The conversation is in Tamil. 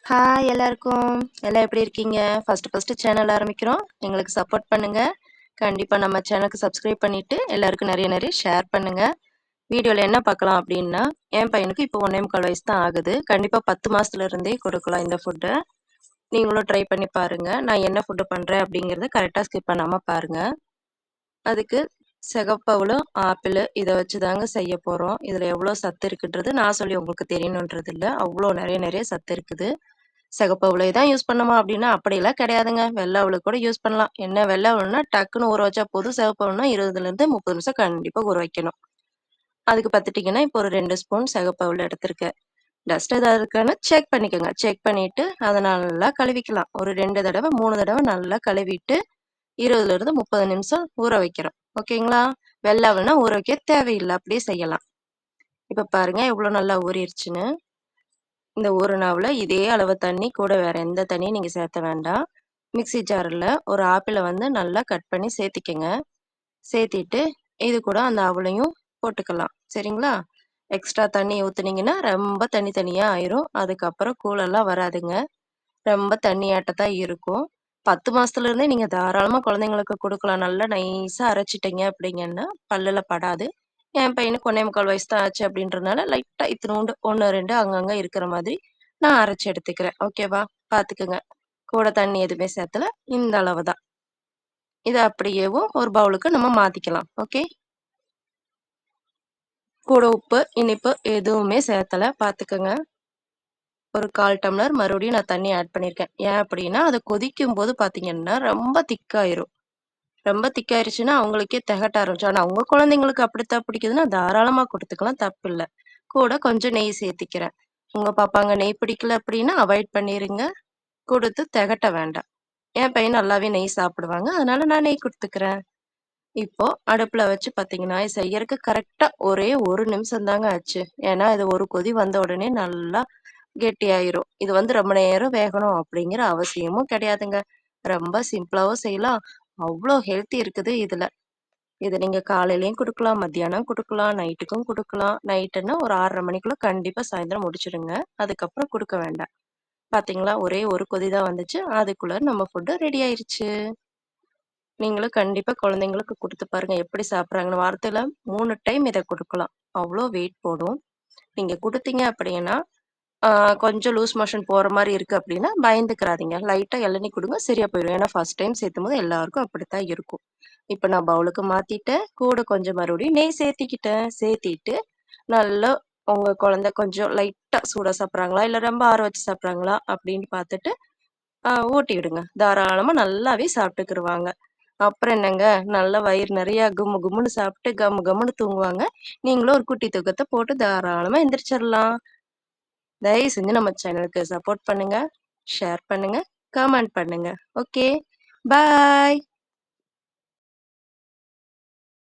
ஹாய் எல்லாருக்கும். எல்லாம் எப்படி இருக்கீங்க? ஃபர்ஸ்ட் சேனல் ஆரம்பிக்கிறோம். எங்களுக்கு சப்போர்ட் பண்ணுங்க. கண்டிப்பா நம்ம சேனலுக்கு சப்ஸ்கிரைப் பண்ணிட்டு எல்லாருக்கும் நிறைய ஷேர் பண்ணுங்க. வீடியோல என்ன பார்க்கலாம் அப்படின்னா, என் பையனுக்கு இப்போ 1 1/4 வயசு தான் ஆகுது. கண்டிப்பா 10 மாசத்துல இருந்தே கொடுக்கலாம் இந்த ஃபுட்ட. நீங்களும் ட்ரை பண்ணி பாருங்க. நான் என்ன ஃபுட் பண்றேன் அப்படிங்கறத கரெக்ட்டா ஸ்கிப் பண்ணாம பாருங்க. அதுக்கு சிகப்பவுலும், ஆப்பிளு இத வச்சு தாங்க செய்ய போறோம். இதுல எவ்வளோ சத்து இருக்குன்றது நான் சொல்லி உங்களுக்கு தெரியணுன்றது இல்ல. அவ்வளோ நிறைய சத்து இருக்குது. சிகப்பு அவுலை தான் யூஸ் பண்ணுமா அப்படின்னா, அப்படியெல்லாம் கிடையாதுங்க. வெள்ள அவுல கூட யூஸ் பண்ணலாம். என்ன வெள்ள அவுல்னா டக்குன்னு ஊற வச்சா போதும். சிவப்பு அவுல்னா 20லேருந்து 30 நிமிஷம் கண்டிப்பா ஊற வைக்கணும். அதுக்கு பார்த்துட்டீங்கன்னா, இப்போ ஒரு 2 ஸ்பூன் சிகப்பு அவுல் எடுத்திருக்கேன். டஸ்ட் ஏதாவது இருக்கான்னு செக் பண்ணிக்கோங்க. செக் பண்ணிட்டு அத நல்லா கழுவிக்கலாம். ஒரு 2 தடவ, 3 தடவ நல்லா கழுவிட்டு 20லேருந்து 30 நிமிஷம் ஊற வைக்கிறோம். ஓகேங்களா? வெள்ள அவுல்னா ஊற வைக்க தேவையில்ல. அப்படியே செய்யலாம். இப்ப பாருங்க எவ்வளோ நல்லா ஊறிருச்சுன்னு. இந்த ஒரு நாவுல இதே அளவு தண்ணி கூட வேற எந்த தண்ணியும் நீங்க சேர்த்த வேண்டாம். மிக்ஸி ஜார்ல ஒரு ஆப்பிள வந்து நல்லா கட் பண்ணி சேர்த்திக்கங்க. சேர்த்திட்டு இது கூட அந்த அவலையும் போட்டுக்கலாம். சரிங்களா? எக்ஸ்ட்ரா தண்ணி ஊத்துனீங்கன்னா ரொம்ப தண்ணி தண்ணியா ஆயிரும். அதுக்கப்புறம் கூழெல்லாம் வராதுங்க. ரொம்ப தண்ணியாட்ட தான் இருக்கும். 10 மாசத்துல இருந்தே நீங்க தாராளமா குழந்தைங்களுக்கு குடுக்கலாம். நல்லா நைஸா அரைச்சிட்டீங்க அப்படிங்கன்னா, பல்லுல படாது. என் பையனுக்கு 1 1/4 வயசு தான் ஆச்சு அப்படின்றனால, லைட்டா இத்துணூண்டு 1, 2 அங்கங்க இருக்கிற மாதிரி நான் அரைச்சு எடுத்துக்கிறேன். ஓகேவா? பார்த்துக்கங்க. கூட தண்ணி எதுவுமே சேர்த்தல. இந்த அளவு தான். இத அப்படியேவும் ஒரு பவுலுக்கு நம்ம மாத்திக்கலாம். ஓகே? கூட உப்பு, இனிப்பு எதுவுமே சேர்த்தல. பார்த்துக்கங்க. ஒரு 1/4 டம்ளர் மறுபடியும் நான் தண்ணி ஆட் பண்ணியிருக்கேன். ஏன் அப்படின்னா, அது கொதிக்கும்போது பார்த்தீங்கன்னா, ரொம்ப திக்காயிரும். ரொம்ப திக்காயிருச்சுன்னா, அவங்களுக்கே தெகட்ட ஆரம்பிச்சுரும். ஆனா, உங்க குழந்தைங்களுக்கு அப்படித்தான் பிடிக்குதுன்னா, தாராளமா குடுத்துக்கலாம். தப்பில்ல. கூட கொஞ்சம் நெய் சேர்த்திக்கிறேன். உங்க பாப்பாங்க நெய் பிடிக்கல அப்படின்னா, அவாய்ட் பண்ணிருங்க. குடுத்து தெகட்ட வேண்டாம். என் பையன் நல்லாவே நெய் சாப்பிடுவாங்க. அதனால நான் நெய் குடுத்துக்கிறேன். இப்போ அடுப்புல வச்சு பார்த்தீங்கன்னா, செய்யறக்கு கரெக்ட்டா ஒரே 1 நிமிஷம் தாங்க ஆச்சு. ஏன்னா, இது ஒரு கொதி வந்த உடனே நல்லா கெட்டியாயிரும். இது வந்து ரொம்ப நேரம் வேகணும் அப்படிங்கிற அவசியமும் கிடையாதுங்க. ரொம்ப சிம்பிளாவும் செய்யலாம். அவ்ளோ ஹெல்த்தி இருக்குது இதுல. இத நீங்க காலையிலயும் குடுக்கலாம், மத்தியானம் குடுக்கலாம், நைட்டுக்கும் குடுக்கலாம். நைட்டுன்னா ஒரு 6:30 மணிக்குள்ள கண்டிப்பா சாயந்தரம் முடிச்சுடுங்க. அதுக்கப்புறம் குடுக்க வேண்டாம். பாத்தீங்களா? ஒரே ஒரு கொதி தான் வந்துச்சு. அதுக்குள்ள நம்ம ஃபுட் ரெடி ஆயிருச்சு. நீங்களும் கண்டிப்பா குழந்தைங்களுக்கு குடுத்து பாருங்க. எப்படி சாப்பிடுறாங்கன்னு. வாரத்துல 3 டைம் இத குடுக்கலாம். அவ்ளோ வெயிட் போடும். நீங்க குடுத்தீங்க அப்படின்னா, ஆ கொஞ்சம் லூஸ் மோஷன் போற மாரி இருக்கு அப்படின்னா, பயந்துக்கிறாதீங்க. லைட்டா இளநீ குடுங்க, சரியா போயிரும். ஏன்னா ஃபர்ஸ்ட் டைம் சேர்த்தும்போது எல்லாருக்கும் அப்படித்தான் இருக்கும். இப்ப நான் பவுலுக்கு மாத்திட்டேன். கூட கொஞ்சம் மறுபடியும் நெய் சேர்த்திக்கிட்டேன். சேர்த்திட்டு, நல்லா உங்க குழந்தை கொஞ்சம் லைட்டா சூடா சாப்பிடுறாங்களா? இல்ல ரொம்ப ஆற வச்சு சாப்பிடுறாங்களா? அப்படின்னு பார்த்துட்டு, ஊட்டி விடுங்க. தாராளமா நல்லாவே சாப்பிட்டுக்குருவாங்க. அப்புறம் என்னங்க, நல்லா வயிறு நெறைய கும்மு கும்முன்னு சாப்பிட்டு கம்மு கம்முன்னு தூங்குவாங்க. நீங்களும் ஒரு குட்டி தூக்கத்த போட்டு தாராளமா எந்திரிச்சிரலாம். தயவு செஞ்சு நம்ம சேனலுக்கு சப்போர்ட் பண்ணுங்க, ஷேர் பண்ணுங்க, கமெண்ட் பண்ணுங்க. ஓகே. பாய்.